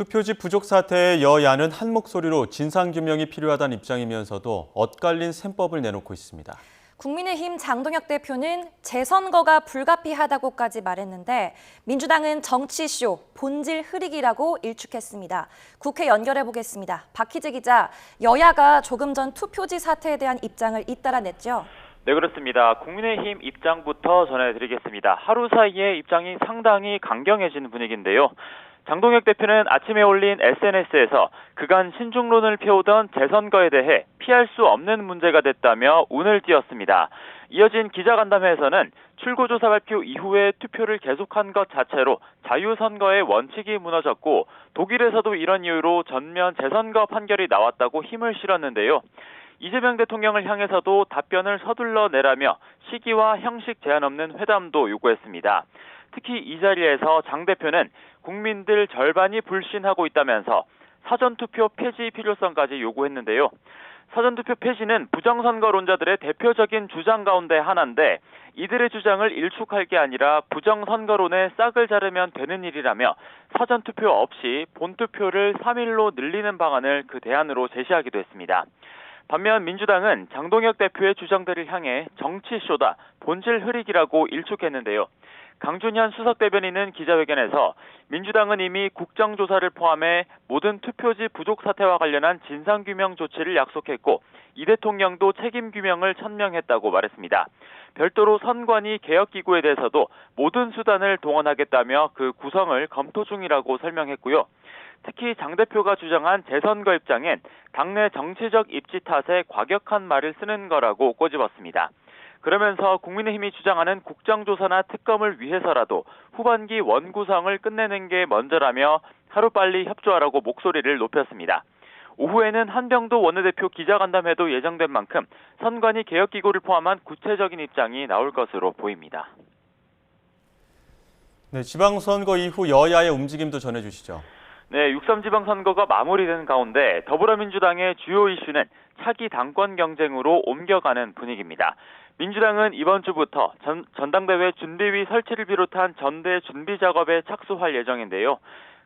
투표지 부족 사태에 여야는 한 목소리로 진상규명이 필요하다는 입장이면서도 엇갈린 셈법을 내놓고 있습니다. 국민의힘 장동혁 대표는 재선거가 불가피하다고까지 말했는데 민주당은 정치쇼, 본질 흐리기라고 일축했습니다. 국회 연결해 보겠습니다. 박희재 기자, 여야가 조금 전 투표지 사태에 대한 입장을 잇따라 냈죠? 네, 그렇습니다. 국민의힘 입장부터 전해드리겠습니다. 하루 사이에 입장이 상당히 강경해진 분위기인데요. 장동혁 대표는 아침에 올린 SNS에서 그간 신중론을 펴오던 재선거에 대해 피할 수 없는 문제가 됐다며 운을 띄웠습니다. 이어진 기자간담회에서는 출구조사 발표 이후에 투표를 계속한 것 자체로 자유선거의 원칙이 무너졌고 독일에서도 이런 이유로 전면 재선거 판결이 나왔다고 힘을 실었는데요. 이재명 대통령을 향해서도 답변을 서둘러 내라며 시기와 형식 제한 없는 회담도 요구했습니다. 특히 이 자리에서 장 대표는 국민들 절반이 불신하고 있다면서 사전투표 폐지 필요성까지 요구했는데요. 사전투표 폐지는 부정선거론자들의 대표적인 주장 가운데 하나인데 이들의 주장을 일축할 게 아니라 부정선거론의 싹을 자르면 되는 일이라며 사전투표 없이 본투표를 3일로 늘리는 방안을 그 대안으로 제시하기도 했습니다. 반면 민주당은 장동혁 대표의 주장들을 향해 정치쇼다, 본질 흐리기라고 일축했는데요. 강준현 수석대변인은 기자회견에서 민주당은 이미 국정조사를 포함해 모든 투표지 부족 사태와 관련한 진상규명 조치를 약속했고 이 대통령도 책임규명을 천명했다고 말했습니다. 별도로 선관위 개혁기구에 대해서도 모든 수단을 동원하겠다며 그 구성을 검토 중이라고 설명했고요. 특히 장 대표가 주장한 재선거 입장엔 당내 정치적 입지 탓에 과격한 말을 쓰는 거라고 꼬집었습니다. 그러면서 국민의힘이 주장하는 국정조사나 특검을 위해서라도 후반기 원구성을 끝내는 게 먼저라며 하루빨리 협조하라고 목소리를 높였습니다. 오후에는 한병도 원내대표 기자간담회도 예정된 만큼 선관위 개혁기구를 포함한 구체적인 입장이 나올 것으로 보입니다. 네, 지방선거 이후 여야의 움직임도 전해주시죠. 네, 6.3 지방선거가 마무리된 가운데 더불어민주당의 주요 이슈는 차기 당권 경쟁으로 옮겨가는 분위기입니다. 민주당은 이번 주부터 전당대회 준비위 설치를 비롯한 전대 준비 작업에 착수할 예정인데요.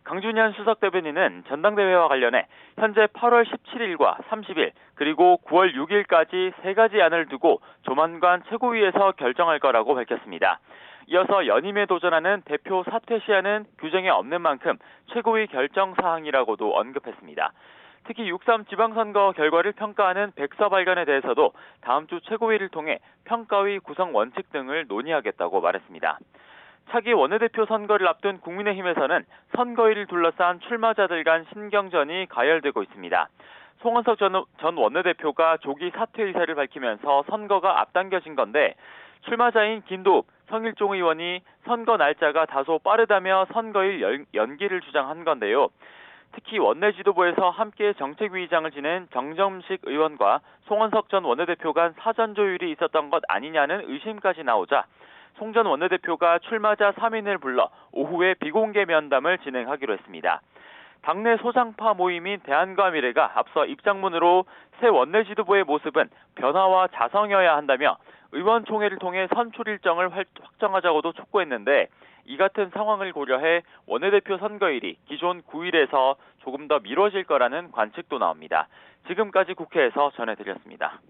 강준현 수석대변인은 전당대회와 관련해 현재 8월 17일과 30일 그리고 9월 6일까지 3가지 안을 두고 조만간 최고위에서 결정할 거라고 밝혔습니다. 이어서 연임에 도전하는 대표 사퇴 시한은 규정에 없는 만큼 최고위 결정 사항이라고도 언급했습니다. 특히 6.3 지방선거 결과를 평가하는 백서 발간에 대해서도 다음 주 최고위를 통해 평가위 구성 원칙 등을 논의하겠다고 말했습니다. 차기 원내대표 선거를 앞둔 국민의힘에서는 선거일을 둘러싼 출마자들 간 신경전이 가열되고 있습니다. 송원석 전 원내대표가 조기 사퇴 의사를 밝히면서 선거가 앞당겨진 건데 출마자인 김도읍, 성일종 의원이 선거 날짜가 다소 빠르다며 선거일 연기를 주장한 건데요. 특히 원내 지도부에서 함께 정책위의장을 지낸 정점식 의원과 송원석 전 원내대표 간 사전 조율이 있었던 것 아니냐는 의심까지 나오자 송 전 원내대표가 출마자 3인을 불러 오후에 비공개 면담을 진행하기로 했습니다. 당내 소장파 모임인 대안과미래가 앞서 입장문으로 새 원내 지도부의 모습은 변화와 자성이어야 한다며 의원총회를 통해 선출 일정을 확정하자고도 촉구했는데 이 같은 상황을 고려해 원내대표 선거일이 기존 9일에서 조금 더 미뤄질 거라는 관측도 나옵니다. 지금까지 국회에서 전해드렸습니다.